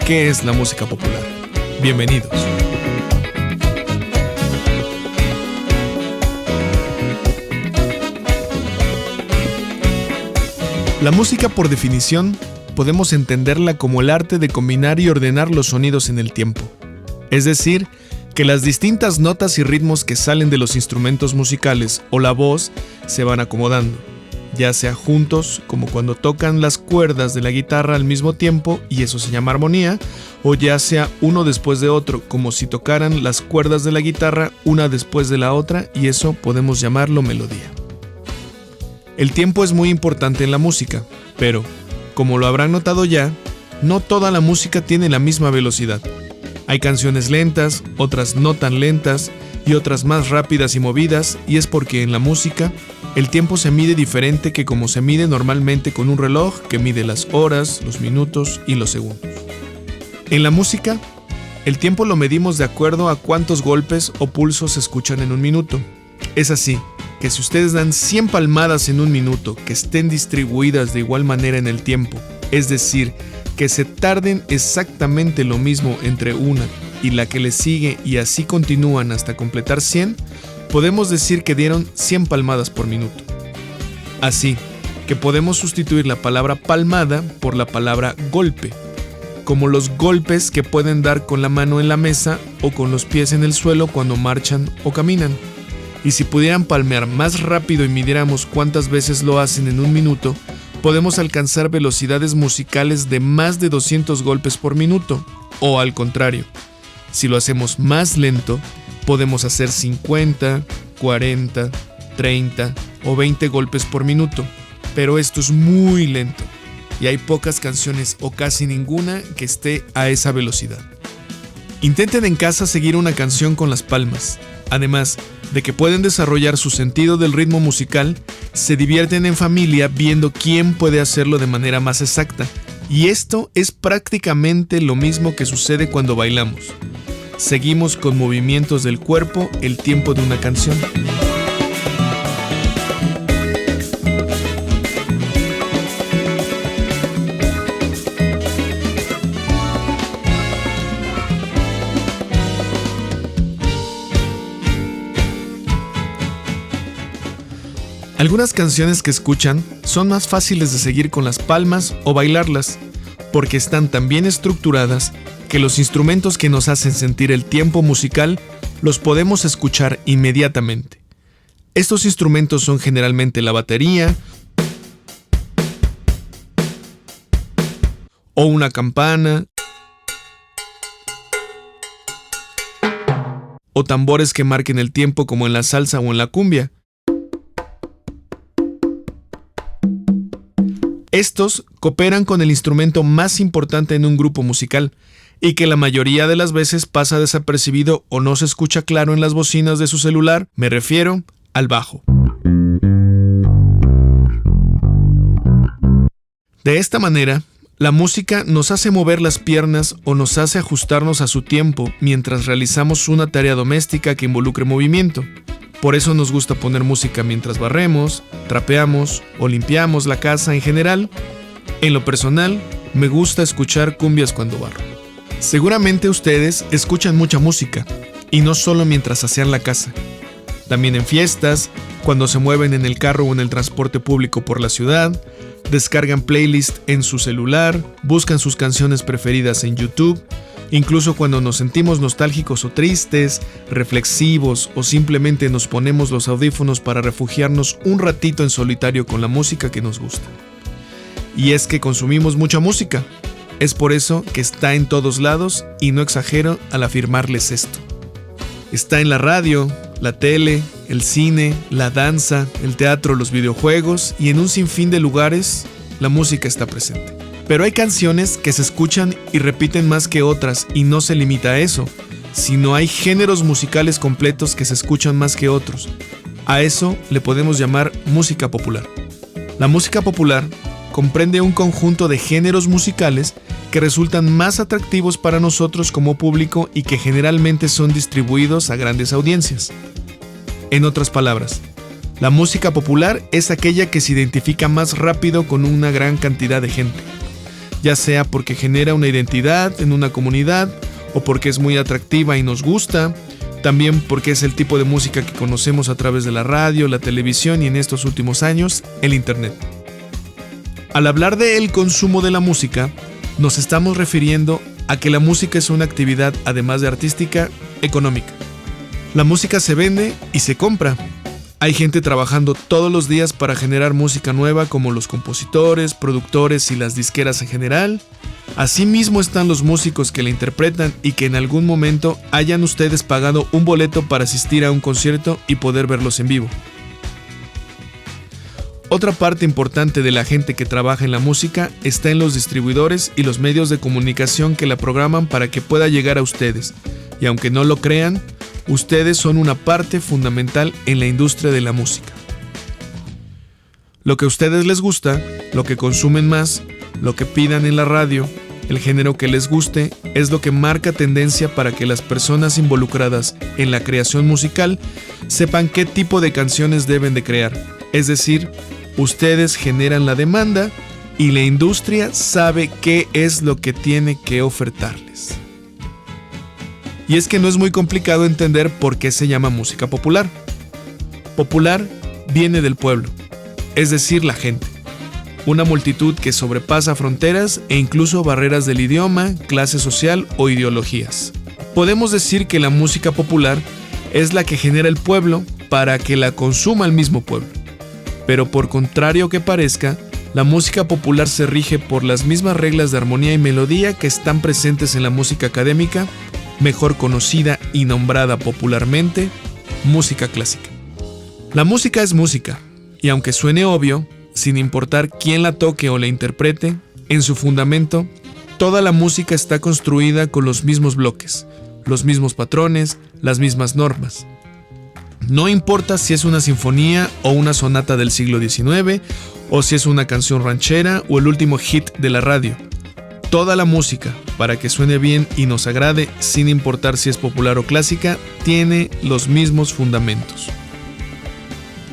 ¿Qué es la música popular? Bienvenidos. La música, por definición, podemos entenderla como el arte de combinar y ordenar los sonidos en el tiempo. Es decir, que las distintas notas y ritmos que salen de los instrumentos musicales o la voz se van acomodando, ya sea juntos, como cuando tocan las cuerdas de la guitarra al mismo tiempo y eso se llama armonía, o ya sea uno después de otro, como si tocaran las cuerdas de la guitarra una después de la otra y eso podemos llamarlo melodía. El tiempo es muy importante en la música, pero, como lo habrán notado ya, no toda la música tiene la misma velocidad. Hay canciones lentas, otras no tan lentas y otras más rápidas y movidas, y es porque en la música el tiempo se mide diferente que como se mide normalmente con un reloj que mide las horas, los minutos y los segundos. En la música, el tiempo lo medimos de acuerdo a cuántos golpes o pulsos se escuchan en un minuto. Es así que si ustedes dan 100 palmadas en un minuto que estén distribuidas de igual manera en el tiempo, es decir, que se tarden exactamente lo mismo entre una y la que le sigue y así continúan hasta completar 100, podemos decir que dieron 100 palmadas por minuto. Así que podemos sustituir la palabra palmada por la palabra golpe, como los golpes que pueden dar con la mano en la mesa o con los pies en el suelo cuando marchan o caminan. Y si pudieran palmear más rápido y midiéramos cuántas veces lo hacen en un minuto, podemos alcanzar velocidades musicales de más de 200 golpes por minuto. O al contrario, si lo hacemos más lento, podemos hacer 50, 40, 30 o 20 golpes por minuto. Pero esto es muy lento y hay pocas canciones o casi ninguna que esté a esa velocidad. Intenten en casa seguir una canción con las palmas. Además de que pueden desarrollar su sentido del ritmo musical, se divierten en familia viendo quién puede hacerlo de manera más exacta. Y esto es prácticamente lo mismo que sucede cuando bailamos. Seguimos con movimientos del cuerpo el tiempo de una canción. Algunas canciones que escuchan son más fáciles de seguir con las palmas o bailarlas, porque están tan bien estructuradas que los instrumentos que nos hacen sentir el tiempo musical los podemos escuchar inmediatamente. Estos instrumentos son generalmente la batería o una campana o tambores que marquen el tiempo como en la salsa o en la cumbia. Estos cooperan con el instrumento más importante en un grupo musical y que la mayoría de las veces pasa desapercibido o no se escucha claro en las bocinas de su celular, me refiero al bajo. De esta manera, la música nos hace mover las piernas o nos hace ajustarnos a su tiempo mientras realizamos una tarea doméstica que involucre movimiento. Por eso nos gusta poner música mientras barremos, trapeamos o limpiamos la casa en general. En lo personal, me gusta escuchar cumbias cuando barro. Seguramente ustedes escuchan mucha música, y no solo mientras asean la casa. También en fiestas, cuando se mueven en el carro o en el transporte público por la ciudad, descargan playlist en su celular, buscan sus canciones preferidas en YouTube. Incluso cuando nos sentimos nostálgicos o tristes, reflexivos o simplemente nos ponemos los audífonos para refugiarnos un ratito en solitario con la música que nos gusta. Y es que consumimos mucha música. Es por eso que está en todos lados y no exagero al afirmarles esto. Está en la radio, la tele, el cine, la danza, el teatro, los videojuegos y en un sinfín de lugares la música está presente. Pero hay canciones que se escuchan y repiten más que otras y no se limita a eso, sino hay géneros musicales completos que se escuchan más que otros. A eso le podemos llamar música popular. La música popular comprende un conjunto de géneros musicales que resultan más atractivos para nosotros como público y que generalmente son distribuidos a grandes audiencias. En otras palabras, la música popular es aquella que se identifica más rápido con una gran cantidad de gente. ya sea porque genera una identidad en una comunidad o porque es muy atractiva y nos gusta, también porque es el tipo de música que conocemos a través de la radio, la televisión y en estos últimos años, el internet. Al hablar del consumo de la música, nos estamos refiriendo a que la música es una actividad, además de artística, económica. La música se vende y se compra. Hay gente trabajando todos los días para generar música nueva, como los compositores, productores y las disqueras en general. Asimismo están los músicos que la interpretan y que en algún momento hayan ustedes pagado un boleto para asistir a un concierto y poder verlos en vivo. Otra parte importante de la gente que trabaja en la música está en los distribuidores y los medios de comunicación que la programan para que pueda llegar a ustedes. Y aunque no lo crean, ustedes son una parte fundamental en la industria de la música. Lo que a ustedes les gusta, lo que consumen más, lo que pidan en la radio, el género que les guste, es lo que marca tendencia para que las personas involucradas en la creación musical sepan qué tipo de canciones deben de crear. Es decir, ustedes generan la demanda y la industria sabe qué es lo que tiene que ofertarles. Y es que no es muy complicado entender por qué se llama música popular. Popular viene del pueblo, es decir, la gente. Una multitud que sobrepasa fronteras e incluso barreras del idioma, clase social o ideologías. Podemos decir que la música popular es la que genera el pueblo para que la consuma el mismo pueblo. Pero por contrario que parezca, la música popular se rige por las mismas reglas de armonía y melodía que están presentes en la música académica, mejor conocida y nombrada popularmente, música clásica. La música es música, y aunque suene obvio, sin importar quién la toque o la interprete, en su fundamento, toda la música está construida con los mismos bloques, los mismos patrones, las mismas normas. No importa si es una sinfonía o una sonata del siglo XIX, o si es una canción ranchera o el último hit de la radio. Toda la música, para que suene bien y nos agrade, sin importar si es popular o clásica, tiene los mismos fundamentos.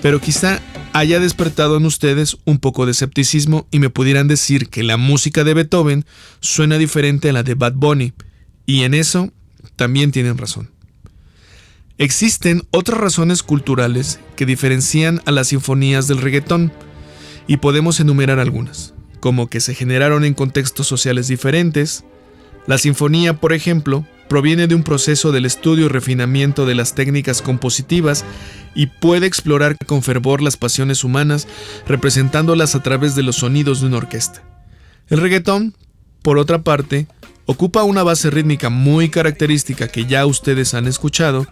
Pero quizá haya despertado en ustedes un poco de escepticismo y me pudieran decir que la música de Beethoven suena diferente a la de Bad Bunny, y en eso también tienen razón. Existen otras razones culturales que diferencian a las sinfonías del reggaetón, y podemos enumerar algunas, como que se generaron en contextos sociales diferentes. La sinfonía, por ejemplo, proviene de un proceso del estudio y refinamiento de las técnicas compositivas y puede explorar con fervor las pasiones humanas, representándolas a través de los sonidos de una orquesta. El reggaetón, por otra parte, ocupa una base rítmica muy característica que ya ustedes han escuchado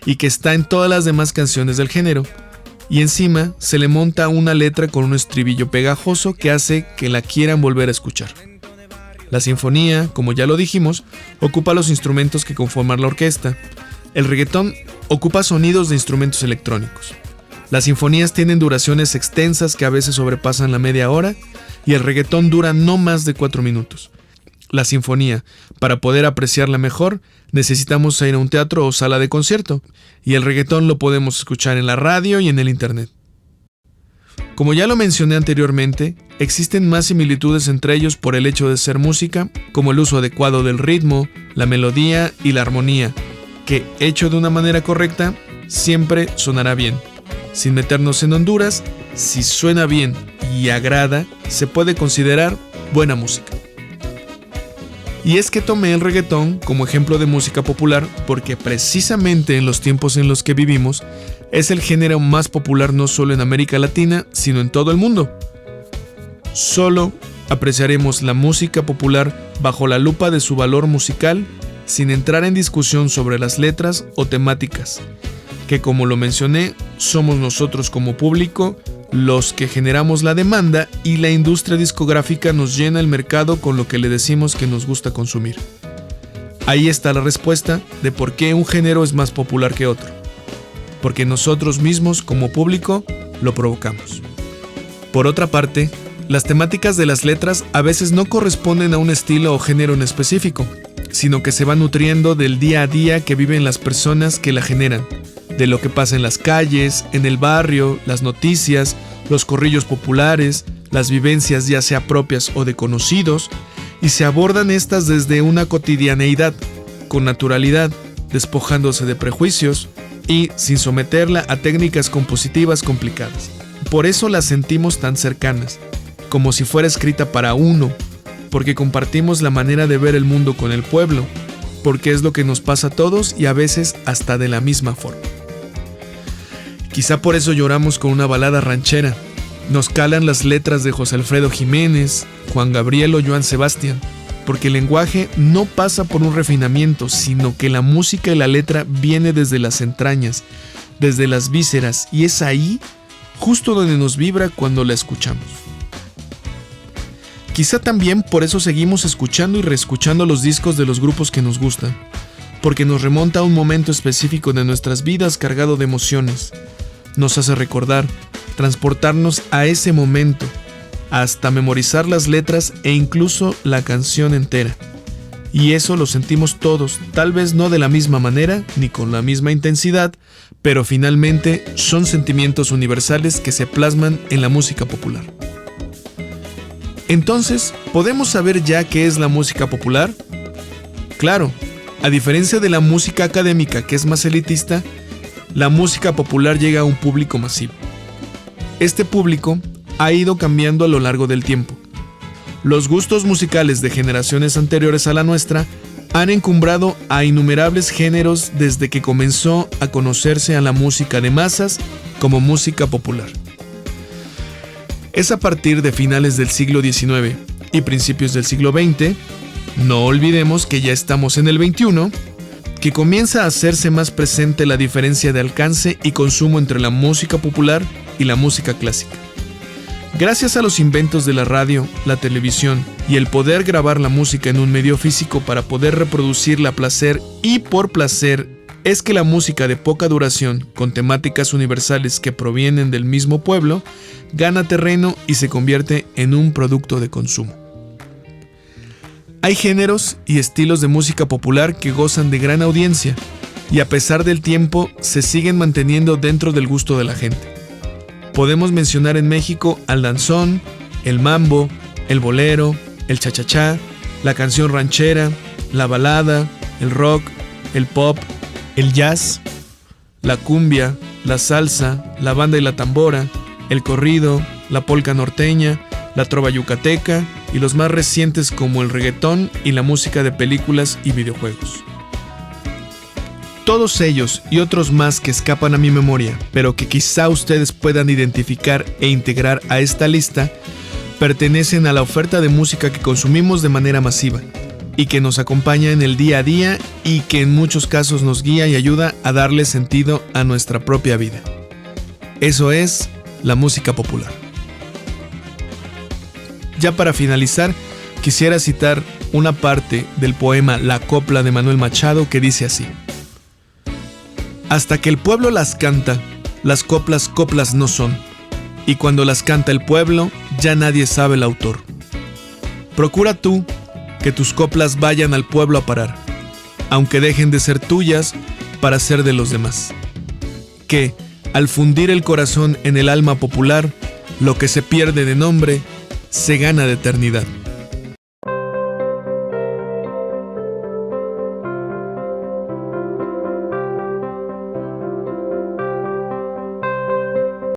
y que está en todas las demás canciones del género, y encima se le monta una letra con un estribillo pegajoso que hace que la quieran volver a escuchar. La sinfonía, como ya lo dijimos, ocupa los instrumentos que conforman la orquesta. El reggaetón ocupa sonidos de instrumentos electrónicos. Las sinfonías tienen duraciones extensas que a veces sobrepasan la media hora, y el reggaetón dura no más de 4 minutos. La sinfonía, para poder apreciarla mejor, necesitamos ir a un teatro o sala de concierto, y el reggaetón lo podemos escuchar en la radio y en el internet. Como ya lo mencioné anteriormente, existen más similitudes entre ellos por el hecho de ser música, como el uso adecuado del ritmo, la melodía y la armonía, que, hecho de una manera correcta, siempre sonará bien. Sin meternos en Honduras, si suena bien y agrada, se puede considerar buena música. Y es que tomé el reggaetón como ejemplo de música popular porque precisamente en los tiempos en los que vivimos es el género más popular no solo en América Latina, sino en todo el mundo. Solo apreciaremos la música popular bajo la lupa de su valor musical, sin entrar en discusión sobre las letras o temáticas, que como lo mencioné, somos nosotros como público los que generamos la demanda y la industria discográfica nos llena el mercado con lo que le decimos que nos gusta consumir. Ahí está la respuesta de por qué un género es más popular que otro. Porque nosotros mismos como público lo provocamos. Por otra parte, las temáticas de las letras a veces no corresponden a un estilo o género en específico, sino que se van nutriendo del día a día que viven las personas que la generan, de lo que pasa en las calles, en el barrio, las noticias, los corrillos populares, las vivencias ya sea propias o de conocidos, y se abordan estas desde una cotidianeidad, con naturalidad, despojándose de prejuicios y sin someterla a técnicas compositivas complicadas. Por eso las sentimos tan cercanas, como si fuera escrita para uno, porque compartimos la manera de ver el mundo con el pueblo, porque es lo que nos pasa a todos y a veces hasta de la misma forma. Quizá por eso lloramos con una balada ranchera, nos calan las letras de José Alfredo Jiménez, Juan Gabriel o Joan Sebastián, porque el lenguaje no pasa por un refinamiento, sino que la música y la letra viene desde las entrañas, desde las vísceras, y es ahí justo donde nos vibra cuando la escuchamos. Quizá también por eso seguimos escuchando y reescuchando los discos de los grupos que nos gustan, porque nos remonta a un momento específico de nuestras vidas cargado de emociones, nos hace recordar, transportarnos a ese momento, hasta memorizar las letras e incluso la canción entera. Y eso lo sentimos todos, tal vez no de la misma manera ni con la misma intensidad, pero finalmente son sentimientos universales que se plasman en la música popular. Entonces, ¿podemos saber ya qué es la música popular? Claro, a diferencia de la música académica, que es más elitista, la música popular llega a un público masivo. Este público ha ido cambiando a lo largo del tiempo. Los gustos musicales de generaciones anteriores a la nuestra han encumbrado a innumerables géneros desde que comenzó a conocerse a la música de masas como música popular. Es a partir de finales del siglo XIX y principios del siglo XX, no olvidemos que ya estamos en el XXI, que comienza a hacerse más presente la diferencia de alcance y consumo entre la música popular y la música clásica. Gracias a los inventos de la radio, la televisión y el poder grabar la música en un medio físico para poder reproducirla a placer y por placer, es que la música de poca duración, con temáticas universales que provienen del mismo pueblo, gana terreno y se convierte en un producto de consumo. Hay géneros y estilos de música popular que gozan de gran audiencia y a pesar del tiempo se siguen manteniendo dentro del gusto de la gente. Podemos mencionar en México al danzón, el mambo, el bolero, el cha-cha-cha, la canción ranchera, la balada, el rock, el pop, el jazz, la cumbia, la salsa, la banda y la tambora, el corrido, la polca norteña, la trova yucateca y los más recientes como el reggaetón y la música de películas y videojuegos. Todos ellos y otros más que escapan a mi memoria, pero que quizá ustedes puedan identificar e integrar a esta lista, pertenecen a la oferta de música que consumimos de manera masiva y que nos acompaña en el día a día y que en muchos casos nos guía y ayuda a darle sentido a nuestra propia vida. Eso es la música popular. Ya para finalizar, quisiera citar una parte del poema La Copla de Manuel Machado que dice así: hasta que el pueblo las canta, las coplas coplas no son, y cuando las canta el pueblo, ya nadie sabe el autor. Procura tú que tus coplas vayan al pueblo a parar, aunque dejen de ser tuyas para ser de los demás. Que, al fundir el corazón en el alma popular, lo que se pierde de nombre, se gana de eternidad.